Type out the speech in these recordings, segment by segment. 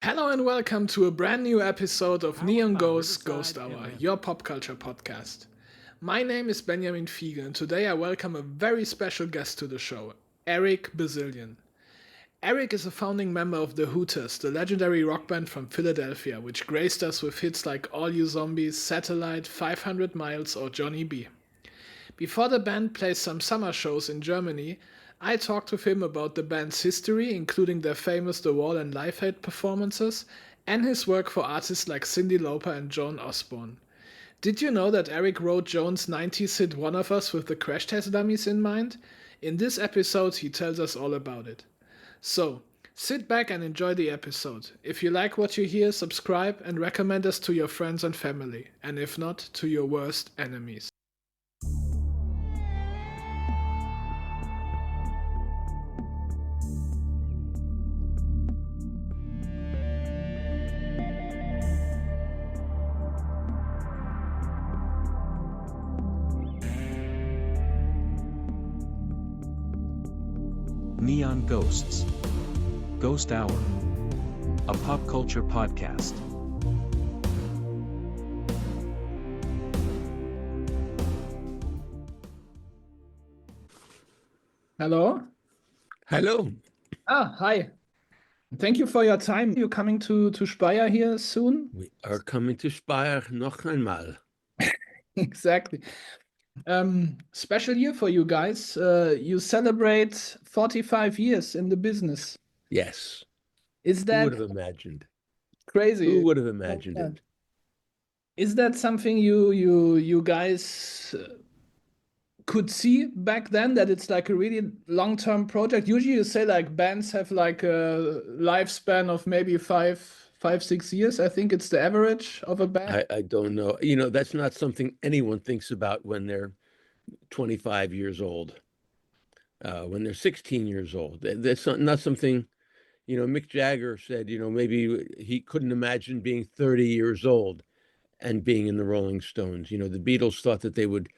Hello and welcome to a brand new episode of Neon Ghosts Ghost Hour, your pop culture podcast. My name is Benjamin Fiegel and today I welcome a very special guest to the show, Eric Bazilian. Eric is a founding member of the Hooters, the legendary rock band from Philadelphia, which graced us with hits like All You Zombies, Satellite, 500 Miles, or Johnny B. Before the band plays some summer shows in Germany, I talked with him about the band's history, including their famous The Wall and Live Aid performances, and his work for artists like Cyndi Lauper and Joan Osborne. Did you know that Eric wrote Joan's 90s hit One of Us with the Crash Test Dummies in mind? In this episode, he tells us all about it. So, sit back and enjoy the episode. If you like what you hear, subscribe and recommend us to your friends and family, and if not, to your worst enemies. Neon Ghosts. Ghost Hour. A pop culture podcast. Hello? Hello. Hi. Thank you for your time. You're coming to Speyer here soon? We are coming to Speyer noch einmal. Exactly. Special year for you guys. You celebrate 45 years in the business. Yes. Is Who that would have imagined? crazy? Who would have imagined Yeah. it? Is that something you guys could see back then, that it's like a really long-term project? Usually you say like bands have like a lifespan of maybe 6 years. I think it's the average of a band. I don't know. That's not something anyone thinks about when they're 25 years old, when they're 16 years old. That's not something, Mick Jagger said, maybe he couldn't imagine being 30 years old and being in the Rolling Stones. The Beatles thought that they would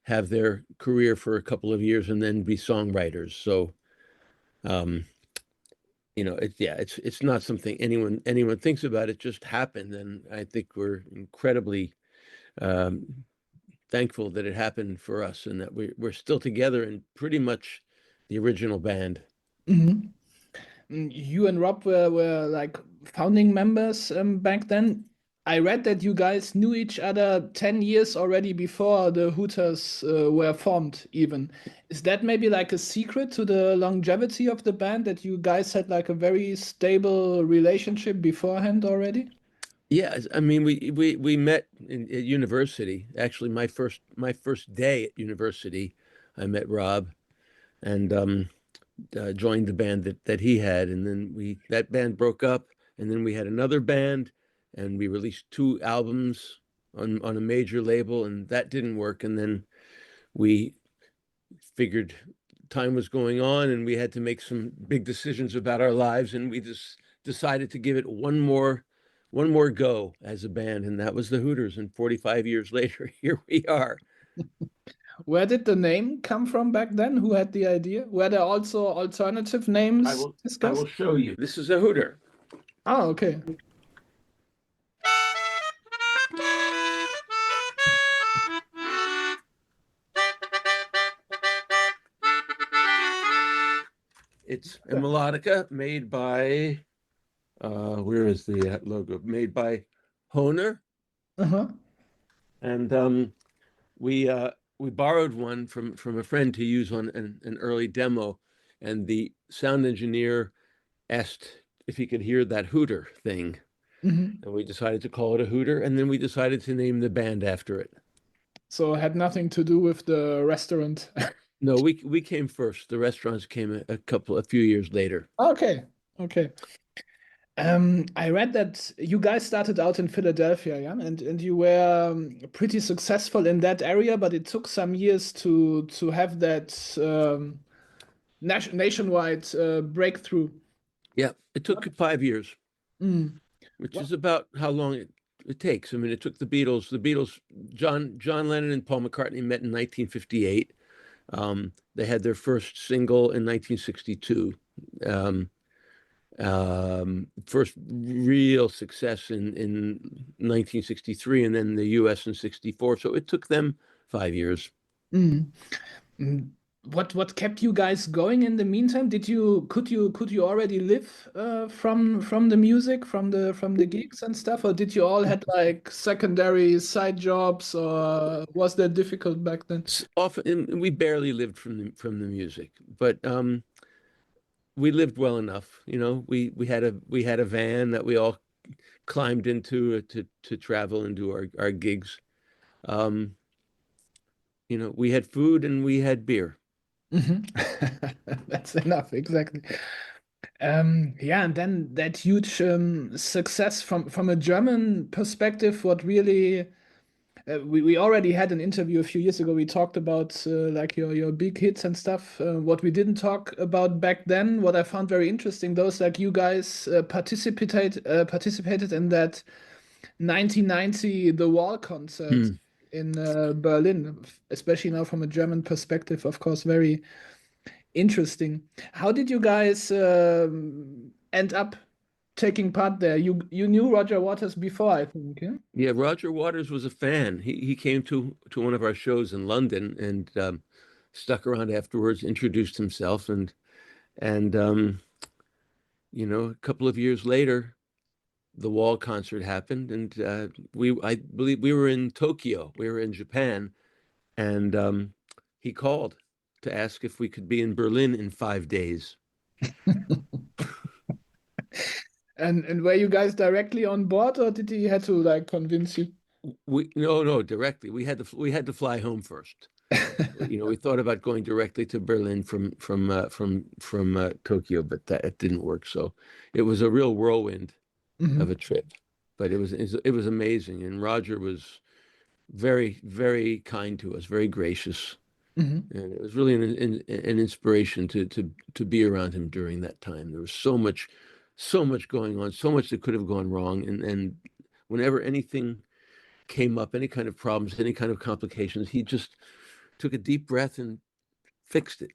have their career for a couple of years and then be songwriters. So, it's not something anyone thinks about. It just happened, and I think we're incredibly thankful that it happened for us, and that we're still together and pretty much the original band. Mhm. You and Rob were like founding members back then. I read that you guys knew each other 10 years already before the Hooters were formed, even. Is that maybe like a secret to the longevity of the band, that you guys had like a very stable relationship beforehand already? Yeah, I mean, we met at university. Actually, my first day at university, I met Rob, and joined the band that he had, and then that band broke up, and then we had another band, and we released two albums on a major label, and that didn't work, and then we figured time was going on, and we had to make some big decisions about our lives, and we just decided to give it one more go as a band, and that was the Hooters. And 45 years later, here we are. Where did the name come from back then? Who had the idea? Were there also alternative names I will discussed? show you. This is a Hooter. Oh, okay. It's a melodica made by where is the logo? Made by Hohner, Uh-huh. and we borrowed one from a friend to use on an early demo, and the sound engineer asked if he could hear that Hooter thing, Mhm. and we decided to call it a Hooter, and then we decided to name the band after it. So it had nothing to do with the restaurant. No, we came first. The restaurants came a few years later. Okay. Okay. I read that you guys started out in Philadelphia, yeah, and you were pretty successful in that area, but it took some years to have that nationwide breakthrough. Yeah, it took 5 years, Mm. which What? is about how long it takes. I mean, it took the Beatles. John Lennon and Paul McCartney met in 1958. They had their first single in 1962. First real success in 1963, and then the U.S. in '64. So it took them 5 years. Mm. Mm. What kept you guys going in the meantime? Could you already live from the music, from the gigs and stuff, or did you all had like secondary side jobs, or was that difficult back then? Often we barely lived from the music, but we lived well enough. We had a van that we all climbed into to travel and do our gigs. Um, we had food and we had beer. Mhm. That's enough, exactly. Yeah, and then that huge success from a German perspective, what really we already had an interview a few years ago. We talked about like your big hits and stuff. What we didn't talk about back then, what I found very interesting, those like you guys participated in that 1990 The Wall concert Hmm. in Berlin, especially now from a German perspective, of course, very interesting. How did you guys end up taking part there? You knew Roger Waters before, I think, yeah? Yeah, Roger Waters was a fan. He came to one of our shows in London and stuck around afterwards, introduced himself, and a couple of years later, the Wall concert happened, and I believe we were in Tokyo, we were in Japan, and he called to ask if we could be in Berlin in 5 days. And were you guys directly on board, or did he had to like convince you? We No, directly. We had to fly home first. We thought about going directly to Berlin from Tokyo, but that didn't work. So it was a real whirlwind of a Mhm, trip, but it was amazing. And Roger was very, very kind to us, very gracious, mhm. and it was really an inspiration to be around him during that time. There was so much going on, so much that could have gone wrong, and whenever anything came up, any kind of problems, any kind of complications, he just took a deep breath and fixed it.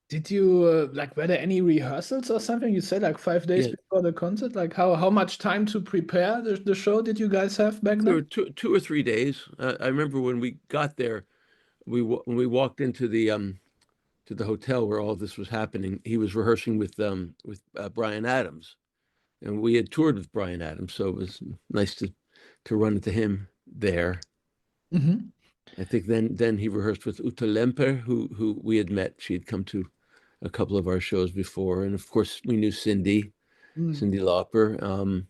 Did you like were there any rehearsals or something? You said like 5 days Yeah, before the concert. Like how much time to prepare the show did you guys have back there were then? two or 3 days. I remember when we got there, when we walked into the hotel where all this was happening. He was rehearsing with Bryan Adams, and we had toured with Bryan Adams, so it was nice to run into him there. Hmm. I think then he rehearsed with Uta Lemper, who we had met. She had come to a couple of our shows before, and of course we knew Cyndi Lauper.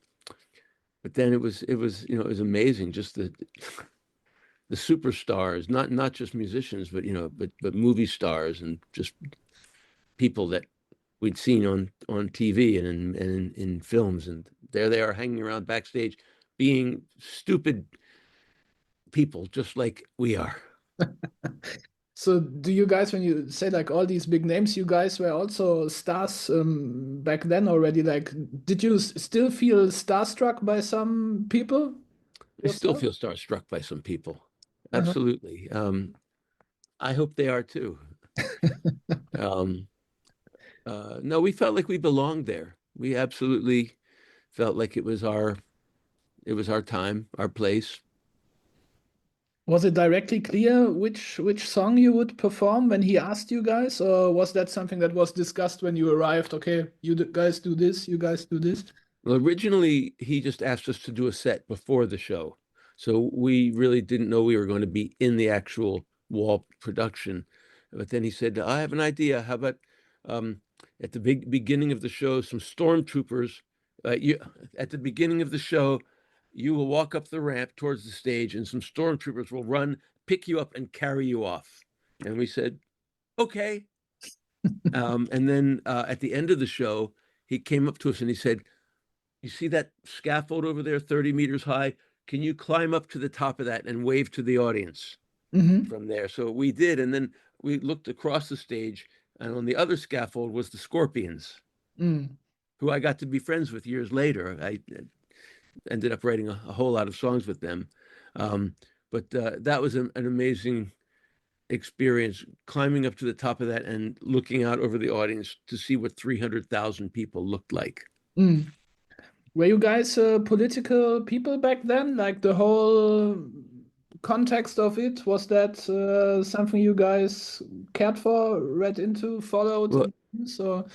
But then it was amazing, just the superstars, not just musicians, but movie stars and just people that we'd seen on TV and in films, and there they are hanging around backstage, being stupid people just like we are. So do you guys, when you say like all these big names, you guys were also stars back then already? Like, did you still feel starstruck by some people I still yourself? feel starstruck by some people. Uh-huh. Absolutely. I hope they are too. Um, no, we felt like we belonged there. We absolutely felt like it was our time, our place. Was it directly clear which song you would perform when he asked you guys, or was that something that was discussed when you arrived? Okay, guys do this, you guys do this. Well, originally, he just asked us to do a set before the show. So we really didn't know we were going to be in the actual Wall production. But then he said, I have an idea. How about um, at the beginning of the show, some stormtroopers, at the beginning of the show, you will walk up the ramp towards the stage and some stormtroopers will run, pick you up, and carry you off. And we said, okay. And then at the end of the show, he came up to us and he said, you see that scaffold over there, 30 meters high? Can you climb up to the top of that and wave to the audience Hmm. from there? So we did. And then we looked across the stage, and on the other scaffold was the Scorpions, Mm. who I got to be friends with years later. I ended up writing a whole lot of songs with them. Um, but that was an amazing experience climbing up to the top of that and looking out over the audience to see what 300,000 people looked like. Mm. Were you guys political people back then? Like the whole context of it, was that something you guys cared for, read into, followed, Well, and so?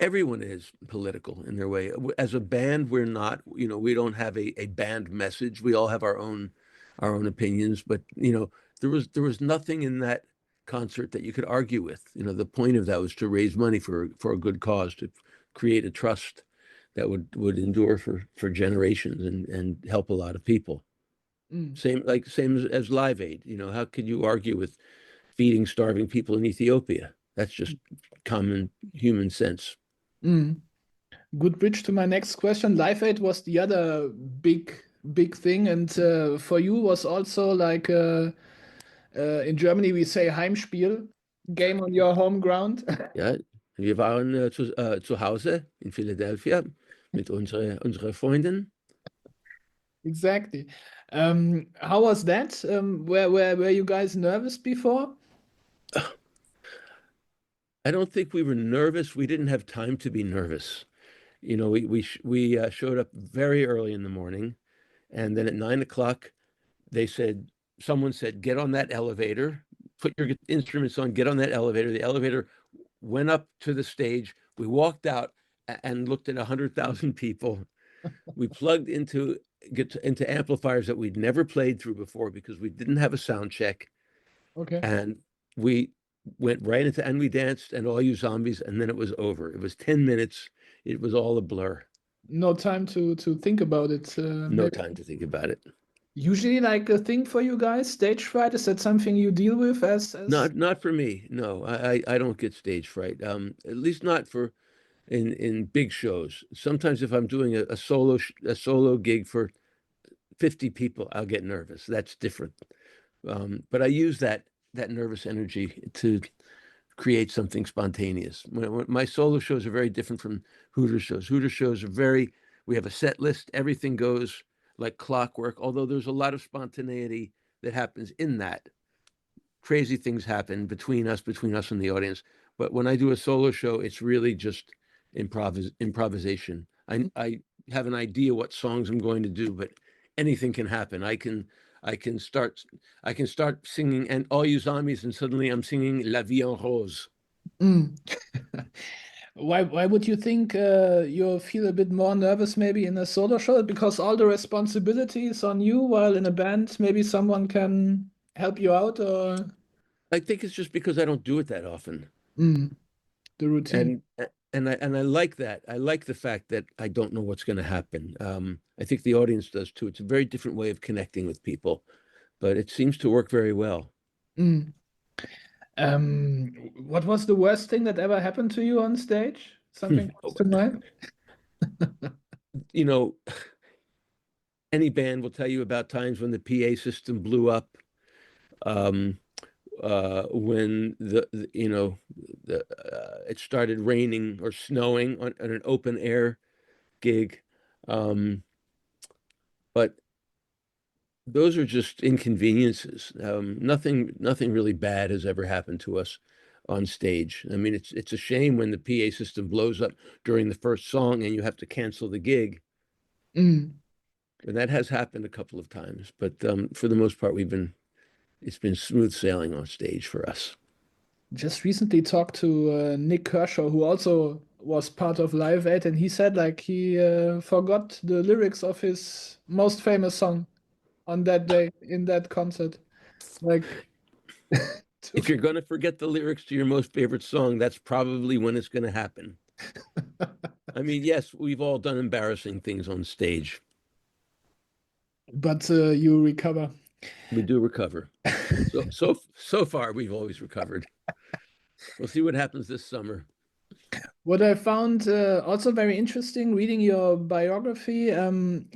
everyone is political in their way. As a band, we're not, we don't have a band message. We all have our own opinions, but there was nothing in that concert that you could argue with. The point of that was to raise money for a good cause, to create a trust that would endure for generations and help a lot of people. Mm. Same as Live Aid. How could you argue with feeding starving people in Ethiopia? That's just common human sense. Mm. Good bridge to my next question. Live Aid was the other big thing, and for you was also like in Germany we say Heimspiel, game on your home ground. Ja, wir waren zu Hause in Philadelphia mit unserer Freundin. Exactly. How was that? Were you guys nervous before? I don't think we were nervous. We didn't have time to be nervous. We showed up very early in the morning, and then at 9 o'clock, someone said, "Get on that elevator, put your instruments on, get on that elevator." The elevator went up to the stage. We walked out and looked at 100,000 people. We plugged into amplifiers that we'd never played through before because we didn't have a sound check, Okay. and we went right into, and we danced and All You Zombies, and then it was over. It was 10 minutes. It was all a blur. No time to think about it. No time to think about it. Usually like a thing for you guys, stage fright, is that something you deal with as Not for me. No, I don't get stage fright. At least not for in big shows. Sometimes if I'm doing a solo gig for 50 people, I'll get nervous. That's different. But I use that nervous energy to create something spontaneous. When my solo shows are very different from Hooters shows. Hooters shows are we have a set list. Everything goes like clockwork, although there's a lot of spontaneity that happens in that. Crazy things happen between us and the audience. But when I do a solo show, it's really just improvisation. I have an idea what songs I'm going to do, but anything can happen. I can start singing and All You Zombies, and suddenly I'm singing La Vie en Rose. Mm. Why would you think you feel a bit more nervous maybe in a solo show? Because all the responsibility is on you, while in a band maybe someone can help you out, or I think it's just because I don't do it that often. The routine. And I like that. I like the fact that I don't know what's going to happen. I think the audience does too. It's a very different way of connecting with people, but it seems to work very well. Mm. What was the worst thing that ever happened to you on stage? Something comes to mind? Any band will tell you about times when the PA system blew up, when it started raining or snowing on an open air gig, but those are just inconveniences. Nothing really bad has ever happened to us on stage. I mean, it's a shame when the PA system blows up during the first song and you have to cancel the gig. Mm. And that has happened a couple of times, but for the most part, it's been smooth sailing on stage for us. Just recently talked to Nick Kershaw, who also was part of Live Aid, and he said like he forgot the lyrics of his most famous song on that day in that concert. Like, if you're going to forget the lyrics to your most favorite song, that's probably when it's going to happen. I mean, yes, we've all done embarrassing things on stage. But you recover. We do recover. So far, we've always recovered. We'll see what happens this summer. What I found also very interesting reading your biography,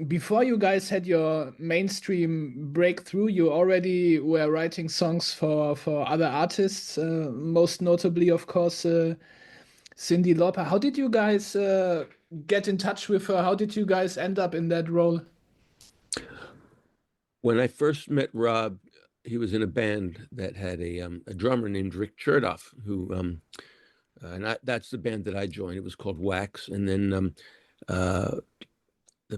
before you guys had your mainstream breakthrough, you already were writing songs for other artists, most notably, of course, Cyndi Lauper. How did you guys get in touch with her? How did you guys end up in that role? When I first met Rob, he was in a band that had a drummer named Rick Chertoff, who and that's the band that I joined. It was called Wax, and then the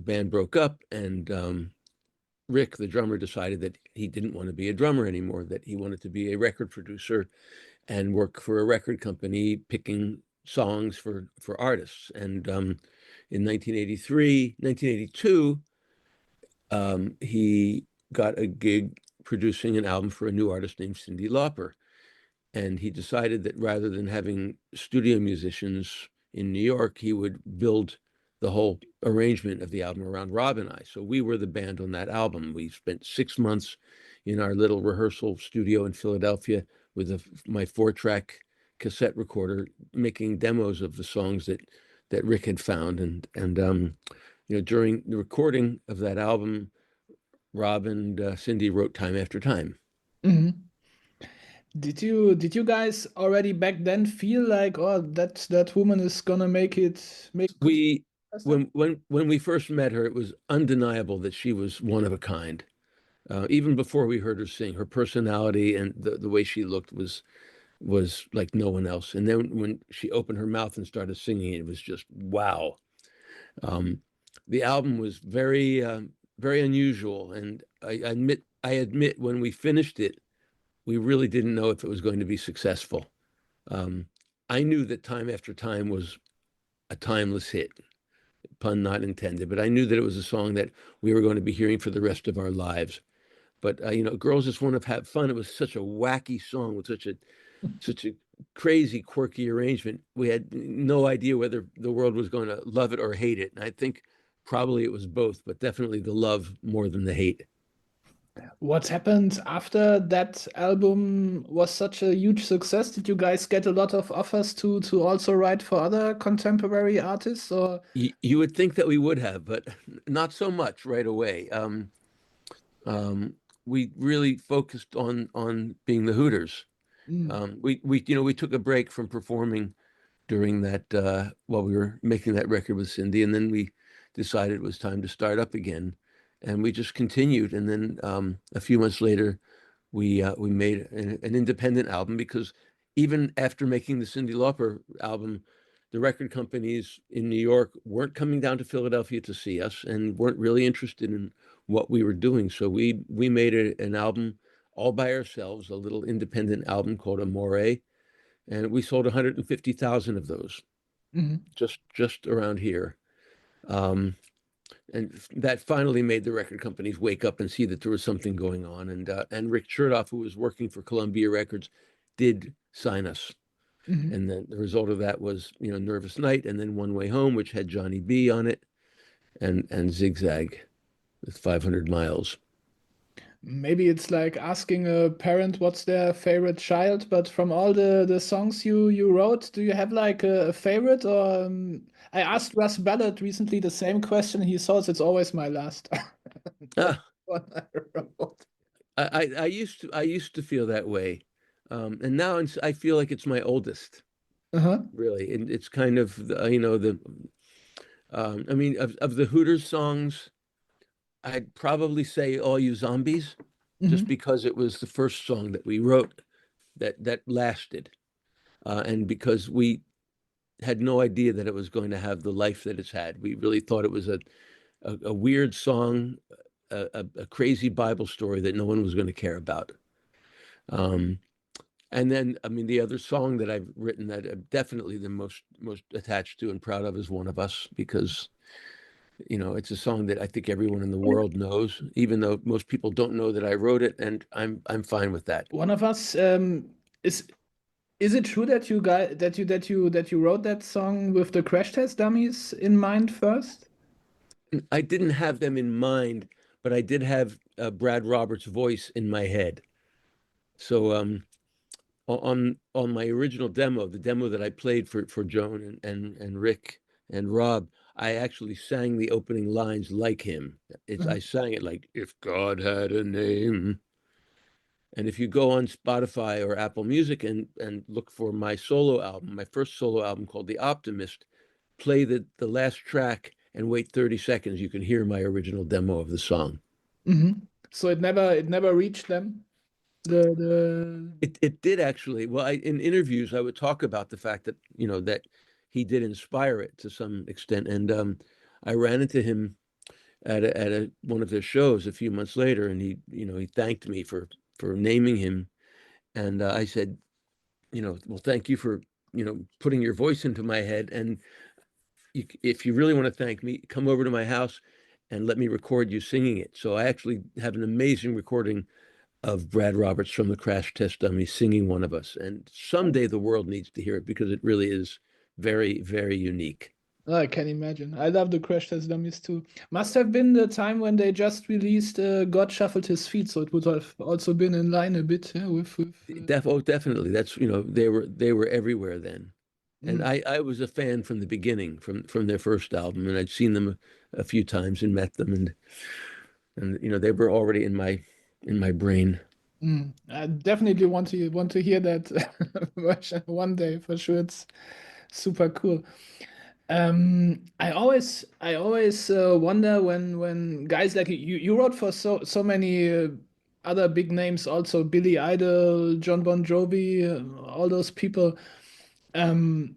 band broke up, and Rick, the drummer, decided that he didn't want to be a drummer anymore, that he wanted to be a record producer and work for a record company picking songs for artists. And in 1982, he got a gig producing an album for a new artist named Cyndi Lauper. And he decided that rather than having studio musicians in New York, he would build the whole arrangement of the album around Rob and I. So we were the band on that album. We spent 6 months in our little rehearsal studio in Philadelphia with my 4-track cassette recorder, making demos of the songs that Rick had found. And during the recording of that album, Rob and Cyndi wrote Time After Time. Mm-hmm. Did you guys already back then feel like, oh, that woman is gonna make it? When we first met her, it was undeniable that she was one of a kind. Even before we heard her sing, her personality and the way she looked was like no one else. And then when she opened her mouth and started singing, it was just wow. The album was very very unusual, and I admit when we finished it, we really didn't know if it was going to be successful. I knew that Time After Time was a timeless hit, pun not intended, but I knew that it was a song that we were going to be hearing for the rest of our lives. But Girls Just Want to Have Fun, it was such a wacky song with such a crazy, quirky arrangement. We had no idea whether the world was going to love it or hate it. And I think probably it was both, but definitely the love more than the hate. What happened after that album was such a huge success? Did you guys get a lot of offers to also write for other contemporary artists, or? You would think that we would have, but not so much right away. We really focused on being the Hooters. We took a break from performing during that while we were making that record with Cyndi, and then we decided it was time to start up again, and we just continued. And then a few months later, we made an independent album, because even after making the Cyndi Lauper album, the record companies in New York weren't coming down to Philadelphia to see us and weren't really interested in what we were doing. So we made an album all by ourselves, a little independent album called Amore, and we sold 150,000 of those, just around here. And that finally made the record companies wake up and see that there was something going on. And Rick Chertoff, who was working for Columbia Records, did sign us. And then the result of that was, Nervous Night, and then One Way Home, which had Johnny B on it, and Zigzag with 500 Miles. Maybe it's like asking a parent what's their favorite child, but from all the songs you wrote, do you have like a favorite? Or I asked Russ Ballard recently the same question. He thought it's always my last one I wrote. I used to feel that way, and now I feel like it's my oldest. Really, and it's kind of I mean, of the Hooters songs, I'd probably say All You Zombies, just because it was the first song that we wrote that lasted, and because we had no idea that it was going to have the life that it's had. We really thought it was a weird song, a crazy Bible story that no one was going to care about. And then, I mean, the other song that I've written that I'm definitely the most attached to and proud of is One of Us, because it's a song that I think everyone in the world knows, even though most people don't know that I wrote it, and I'm fine with that. One of Us, is it true that you wrote that song with the Crash Test Dummies in mind first? I didn't have them in mind, but I did have Brad Roberts' voice in my head. So on my original demo, the demo that I played for Joan and Rick and Rob, I actually sang the opening lines like him. I sang it like, if God had a name. And if you go on Spotify or Apple Music and look for my solo album, my first solo album called The Optimist, play the last track and wait 30 seconds, you can hear my original demo of the song. So it never reached them? The It did actually. Well, in interviews, I would talk about the fact that, that he did inspire it to some extent. And I ran into him at one of their shows a few months later, and he thanked me for naming him. And I said, well, thank you for, putting your voice into my head. And if you really want to thank me, come over to my house and let me record you singing it. So I actually have an amazing recording of Brad Roberts from the Crash Test Dummies singing one of us. And someday the world needs to hear it because it really is very, very unique. Oh, I can imagine. I love the Crash Test Dummies too. Must have been the time when they just released God Shuffled His Feet, so it would have also been in line a bit, yeah, with Definitely. That's, they were everywhere then. And mm, I was a fan from the beginning, from their first album, and I'd seen them a few times and met them, and they were already in my brain. I definitely want to hear that version one day for sure. It's super cool. I always wonder when guys like you wrote for so many other big names, also Billy Idol, John Bon Jovi, all those people. Um,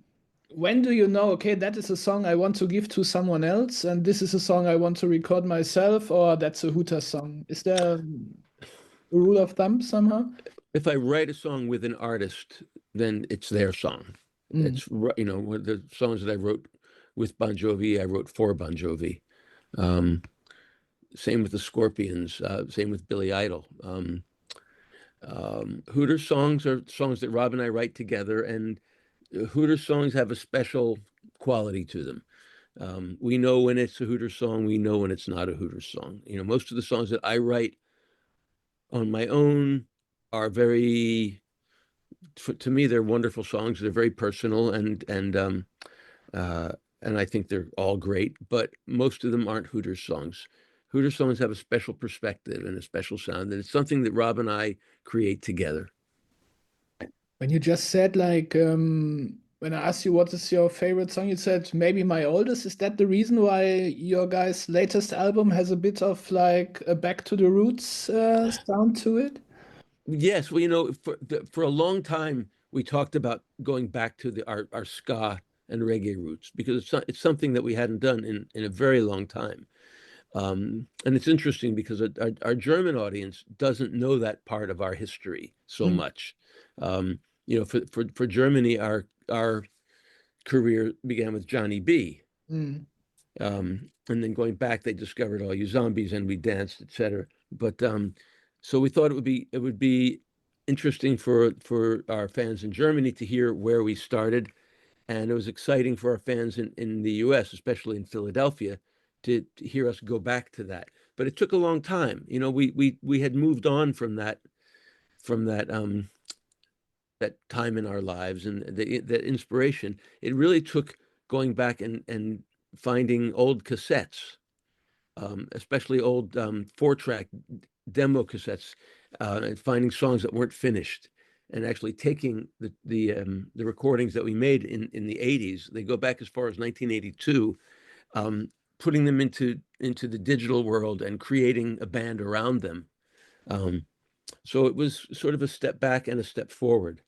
when do you know, okay, that is a song I want to give to someone else, and this is a song I want to record myself, or that's a Hooters song? Is there a rule of thumb somehow? If I write a song with an artist, then it's their song. Mm, The songs that I wrote with Bon Jovi, I wrote for Bon Jovi. Um, Same with the Scorpions. Same with Billy Idol. Hooters songs are songs that Rob and I write together, and Hooters songs have a special quality to them. We know when it's a Hooters song. We know when it's not a Hooters song. Most of the songs that I write on my own are to me, they're wonderful songs. They're very personal, uh, and I think they're all great. But most of them aren't Hooters songs. Hooters songs have a special perspective and a special sound, and it's something that Rob and I create together. when you just said like when I asked you what is your favorite song, you said maybe My Oldest. Is that the reason why your guys' latest album has a bit of like a back to the roots sound to it? Yes, well, for a long time we talked about going back to our ska and reggae roots because it's something that we hadn't done in a very long time. And it's interesting because our German audience doesn't know that part of our history so Mm, much. Um, for Germany, our career began with Johnny B. mm. And then going back, they discovered All You Zombies and We Danced, etc. But so we thought it would be interesting for our fans in Germany to hear where we started, and it was exciting for our fans in the U.S., especially in Philadelphia, to hear us go back to that. But it took a long time. We had moved on from that time in our lives and that inspiration. It really took going back and finding old cassettes, especially old 4-track demo cassettes, and finding songs that weren't finished, and actually taking the recordings that we made in the 80s. They go back as far as 1982, putting them into the digital world and creating a band around them. Um, so it was sort of a step back and a step forward.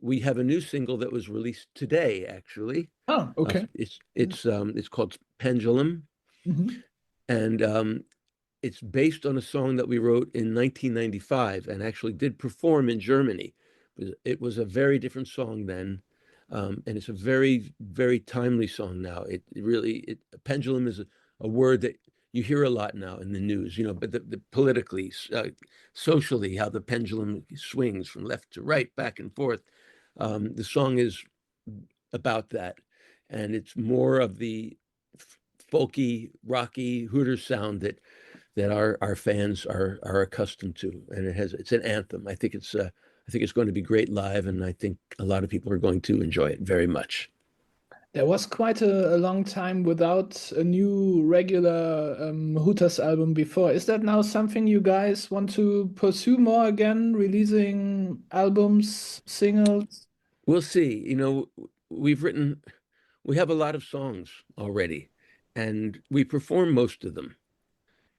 We have a new single that was released today, actually. Oh, okay. It's called Pendulum, Mhm. and it's based on a song that we wrote in 1995 and actually did perform in Germany. It was a very different song then, and it's a very, very timely song now. Pendulum is a word that you hear a lot now in the news, but the politically, socially, how the pendulum swings from left to right, back and forth. The song is about that, and it's more of the folky, rocky Hooters sound that our fans are accustomed to, and it's an anthem. I think it's going to be great live, and I think a lot of people are going to enjoy it very much. There was quite a long time without a new regular Hooters album before. Is that now something you guys want to pursue more again, releasing albums, singles? We'll see. We have a lot of songs already, and we perform most of them.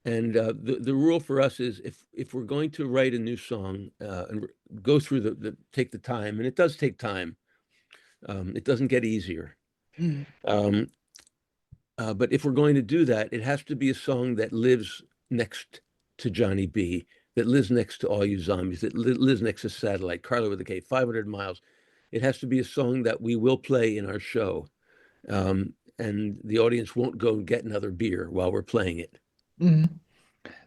And the rule for us is if we're going to write a new song and go through take the time, and it does take time. It doesn't get easier. Mm. Um, but if we're going to do that, it has to be a song that lives next to Johnny B, that lives next to All You Zombies, that lives next to Satellite, Carla with a K, 500 Miles. It has to be a song that we will play in our show. And the audience won't go and get another beer while we're playing it. Mm.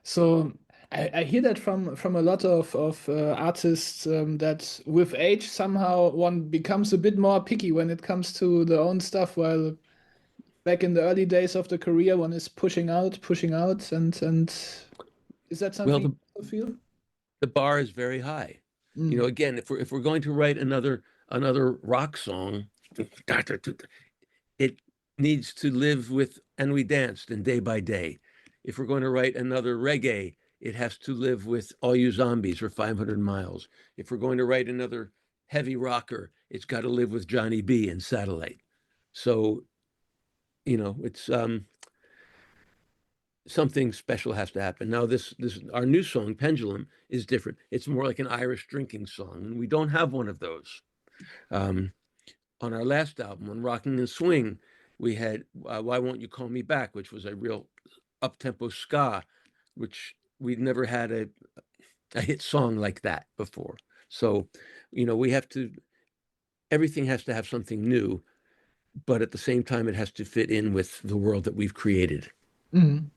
So I hear that from a lot of artists that with age somehow one becomes a bit more picky when it comes to their own stuff, while back in the early days of the career one is pushing out, and is that Well, something you feel? the bar is very high. Mm. Again, if we're going to write another rock song, it needs to live with "And We Danced" and "Day by Day." If we're going to write another reggae, it has to live with "All You Zombies" or 500 Miles. If we're going to write another heavy rocker, it's got to live with Johnny B and Satellite. So, it's something special has to happen. Now, this our new song, Pendulum, is different. It's more like an Irish drinking song, and we don't have one of those. Um, on our last album, on Rocking and Swing, we had Why Won't You Call Me Back, which was a real up-tempo ska, which we'd never had a hit song like that before. So, we have to, everything has to have something new, but at the same time, it has to fit in with the world that we've created. Mm.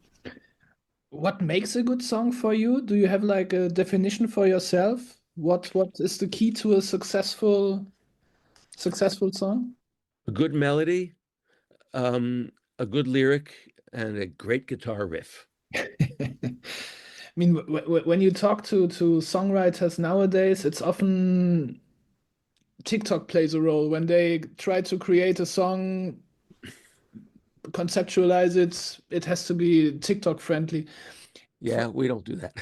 What makes a good song for you? Do you have like a definition for yourself? What is the key to a successful song? A good melody, a good lyric, and a great guitar riff. I mean, when you talk to songwriters nowadays, it's often TikTok plays a role when they try to create a song, conceptualize it. It has to be TikTok friendly. Yeah, we don't do that.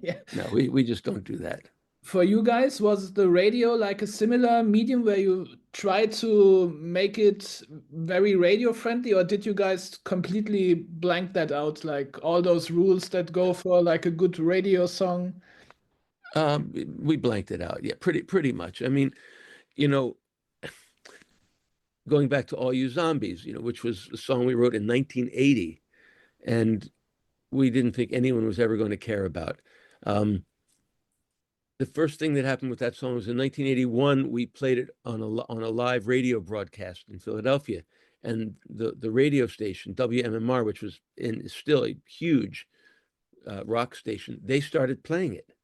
Yeah. No, we just don't do that. For you guys, was the radio like a similar medium where you tried to make it very radio friendly, or did you guys completely blank that out, like all those rules that go for like a good radio song? We blanked it out. Yeah, pretty much. I mean, you know, going back to All You Zombies, which was a song we wrote in 1980, and we didn't think anyone was ever going to care about. The first thing that happened with that song was in 1981. We played it on a live radio broadcast in Philadelphia, and the radio station WMMR, which was still a huge rock station, they started playing it.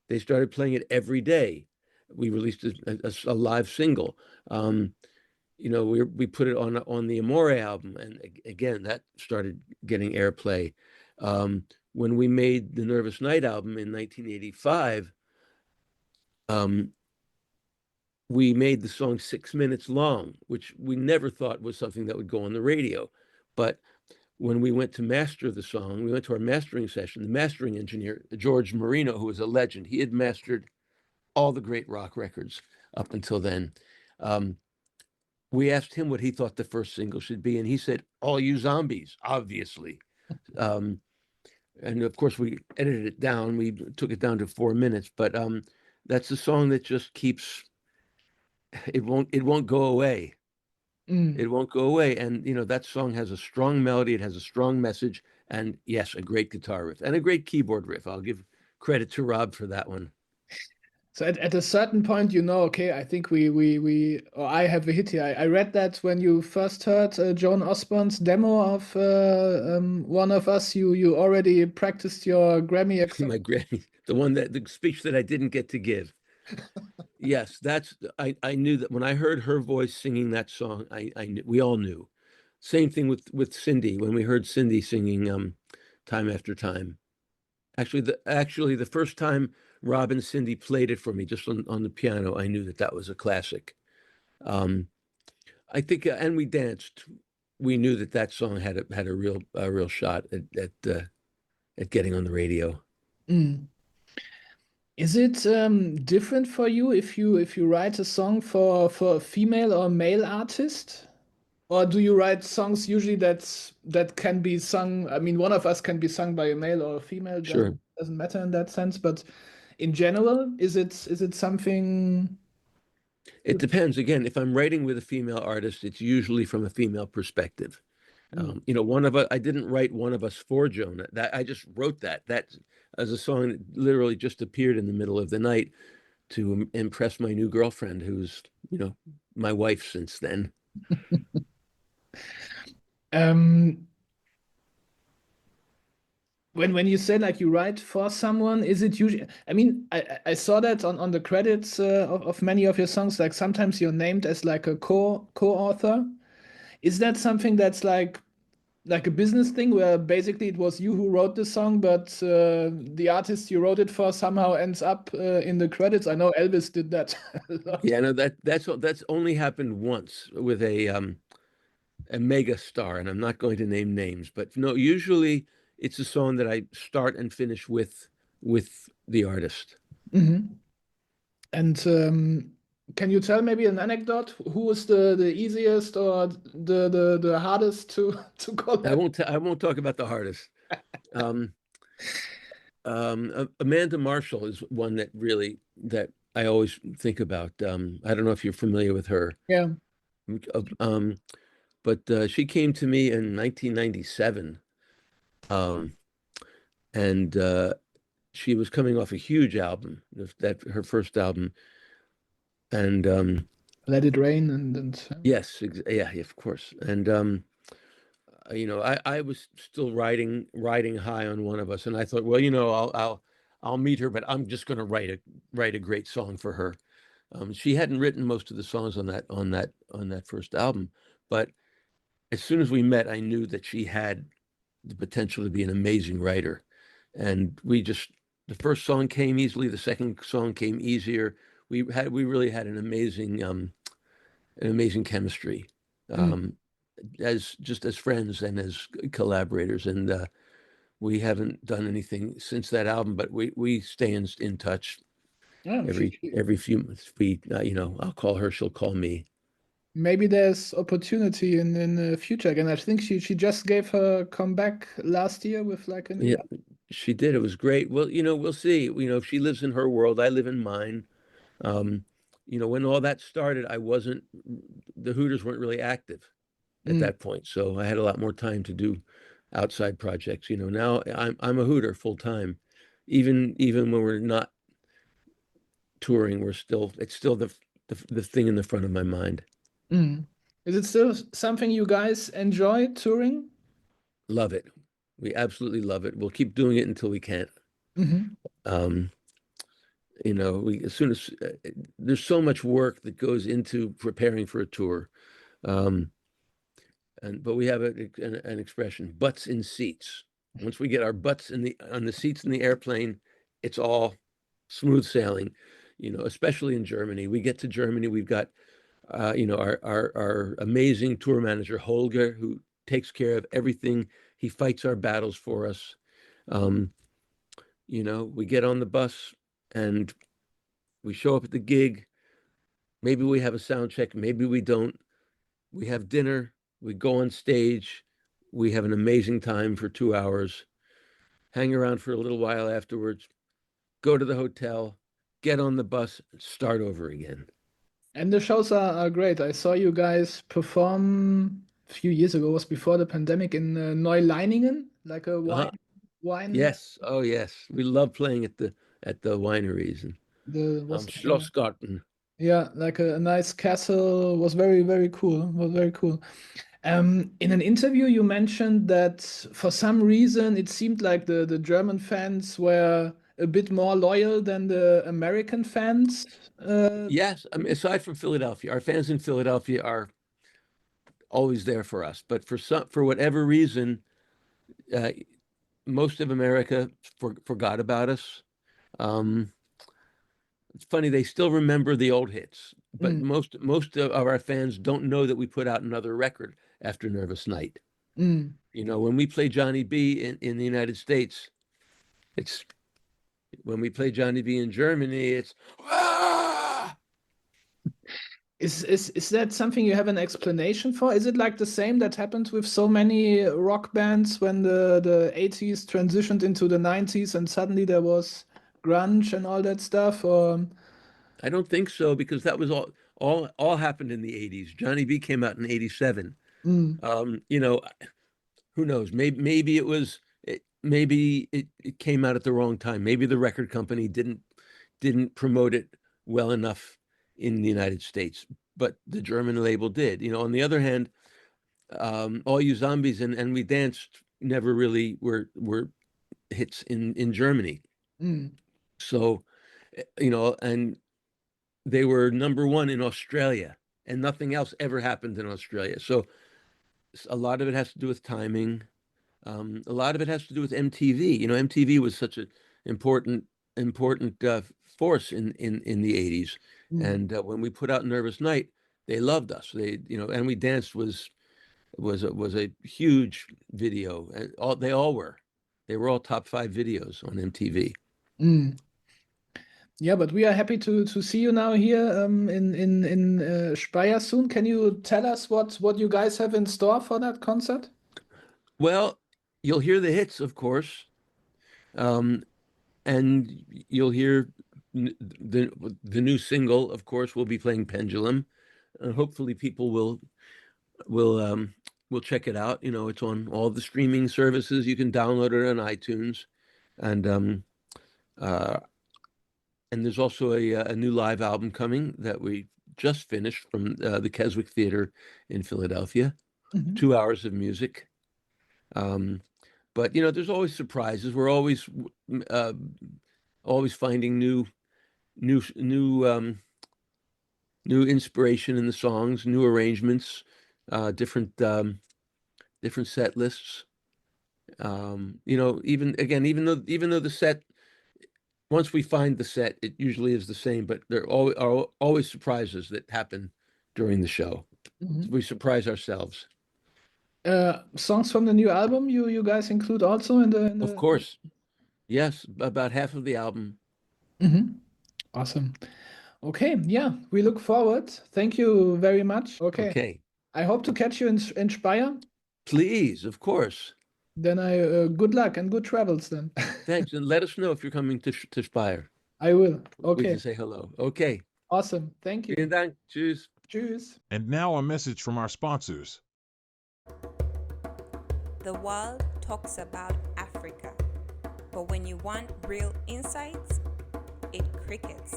They started playing it every day. We released a live single. We put it on the Amore album, and again that started getting airplay. When we made the Nervous Night album in 1985, we made the song 6 minutes long, which we never thought was something that would go on the radio. But when we went to master the song, we went to our mastering session. The mastering engineer, George Marino, who was a legend, he had mastered all the great rock records up until then. We asked him what he thought the first single should be, and he said, "All You Zombies," obviously. And of course, we edited it down. We took it down to 4 minutes, but that's a song that just keeps. It won't go away. Mm. It won't go away. And that song has a strong melody. It has a strong message, and yes, a great guitar riff and a great keyboard riff. I'll give credit to Rob for that one. So at a certain point, okay, I think or I have a hit here. I read that when you first heard Joan Osborne's demo of One of Us, you already practiced your Grammy My Grammy, the speech that I didn't get to give. Yes, I knew that when I heard her voice singing that song, I knew, we all knew. Same thing with Cyndi, when we heard Cyndi singing Time After Time. Actually, the first time Rob and Cyndi played it for me just on the piano, I knew that was a classic. I think, and we danced. We knew that song had a real shot at getting on the radio. Mm. Is it different for you if you write a song for a female or male artist? Or do you write songs usually that can be sung? I mean, one of us can be sung by a male or a female, Sure. doesn't matter in that sense, but in general, is it something? It depends. Again, if I'm writing with a female artist, it's usually from a female perspective. Mm, One of us, I didn't write One of Us for Joan. That I just wrote that. That as a song that literally just appeared in the middle of the night to impress my new girlfriend, who's, my wife since then. Um, when you say like you write for someone, is it usually? I mean, I saw that on the credits of many of your songs. Like sometimes you're named as like a co-author. Is that something that's like a business thing where basically it was you who wrote the song, but the artist you wrote it for somehow ends up in the credits? I know Elvis did that a lot. Yeah, no, that's only happened once with a mega star, and I'm not going to name names, but no, usually it's a song that I start and finish with the artist. Mhm. And can you tell maybe an anecdote? Who was the easiest or the hardest to to collab? I won't talk about the hardest. Um, Amanda Marshall is one that I always think about. I don't know if you're familiar with her, Yeah, um, but she came to me in 1997, um, and she was coming off a huge album, that her first album, and Let It Rain and yes, yeah, of course, and I was still riding high on One of Us, and I thought, well, I'll meet her, but I'm just going to write a great song for her. She hadn't written most of the songs on that first album, but as soon as we met, I knew that she had the potential to be an amazing writer, and the first song came easily, the second song came easier. We really had an amazing chemistry. mm, Um, as friends and as collaborators, and we haven't done anything since that album, but we stay in touch yeah, every few months. I'll call her, she'll call me. maybe there's opportunity in the future again. I think she just gave her comeback last year with like a new. Yeah, she did. It was great. Well, we'll see. She lives in her world, I live in mine. um when all that started, the Hooters weren't really active at Mm, that point, so I had a lot more time to do outside projects. Now I'm a Hooter full time. Even when we're not touring, it's still the thing in the front of my mind. mm. Is it still something you guys enjoy touring? Love it. We absolutely love it. We'll keep doing it until we can't. Hmm. Um, we as soon as there's so much work that goes into preparing for a tour. Um, but we have an expression: butts in seats. Once we get our butts on the seats in the airplane, it's all smooth sailing. Especially in Germany. We get to Germany, we've got our amazing tour manager Holger, who takes care of everything. He fights our battles for us. Um, we get on the bus and we show up at the gig. Maybe we have a sound check, maybe we don't. We have dinner, we go on stage, we have an amazing time for 2 hours, hang around for a little while afterwards, go to the hotel, get on the bus, start over again. And the shows are great. I saw you guys perform a few years ago, was before the pandemic in Neuleiningen, like a Uh-huh. wine Yes, oh yes, we love playing at the wineries and the was like a Schlossgarten. yeah, like a nice castle. Was very cool. Was very cool. In an interview, you mentioned that for some reason it seemed like the German fans were a bit more loyal than the American fans. Yes, I mean, aside from Philadelphia, our fans in Philadelphia are always there for us. But for whatever reason, uh, most of America forgot about us. Um, it's funny, they still remember the old hits, but Mm, most of our fans don't know that we put out another record after Nervous Night. mm. When we play Johnny B in the United States, it's when we play Johnny B in Germany, it's ah! Is that something you have an explanation for? Is it like the same that happened with so many rock bands when the 80s transitioned into the 90s and suddenly there was grunge and all that stuff? Or I don't think so because that was all happened in the 80s. Johnny B came out in 87. mm, You know, who knows? Maybe it came out at the wrong time. Maybe the record company didn't promote it well enough in the United States, but the German label did. On the other hand, All You Zombies and We Danced never really were hits in Germany. mm, So, and they were number one in Australia, and nothing else ever happened in Australia. So a lot of it has to do with timing. A lot of it has to do with MTV. MTV was such an important force in the 80s. mm, And when we put out Nervous Night, they loved us. And We Danced was a huge video. And they all were. They were all top 5 videos on MTV. mm. Yeah, but we are happy to see you now here in Speyer soon. Can you tell us what you guys have in store for that concert? Well, you'll hear the hits, of course. Um, and you'll hear the new single. Of course, we'll be playing Pendulum. Hopefully, people will check it out. It's on all the streaming services. You can download it on iTunes, and uh, there's also a new live album coming that we just finished from the Keswick Theater in Philadelphia. Mhm. 2 hours of music. But there's always surprises. We're uh, always finding new inspiration in the songs, new arrangements, different set lists. Even though the set, once we find the set, it usually is the same, but there are always surprises that happen during the show. Mhm. We surprise ourselves. Songs from the new album you guys include also in Of the. course, yes, about half of the album. Mhm. Awesome. Okay, yeah, we look forward. Thank you very much. Okay, Okay, I hope to catch you in Speyer. please, of course. Then good luck and good travels then. Thanks, and let us know if you're coming to Spire. I will. We Okay, can say hello. Okay. awesome. Thank you. Vielen Dank. Tschüss. Tschüss. And now a message from our sponsors. The world talks about Africa, but when you want real insights, it crickets.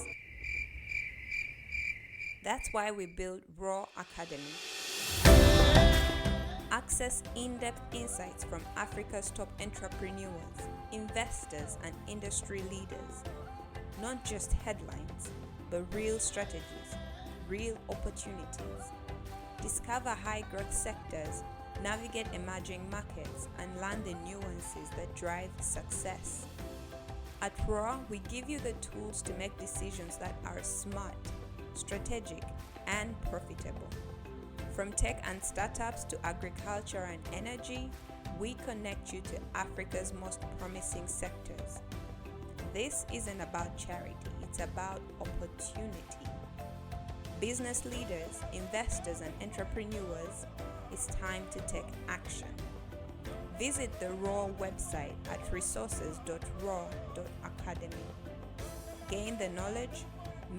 That's why we built Raw Academy. Access in-depth insights from Africa's top entrepreneurs, investors, and industry leaders. Not just headlines, but real strategies, real opportunities. Discover high-growth sectors, navigate emerging markets, and learn the nuances that drive success. At Raw, we give you the tools to make decisions that are smart, strategic, and profitable. From tech and startups to agriculture and energy, we connect you to Africa's most promising sectors. This isn't about charity, it's about opportunity. Business leaders, investors, and entrepreneurs, it's time to take action. Visit the Raw website at resources.raw.academy. Gain the knowledge,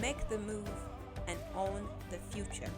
make the move, and own the future.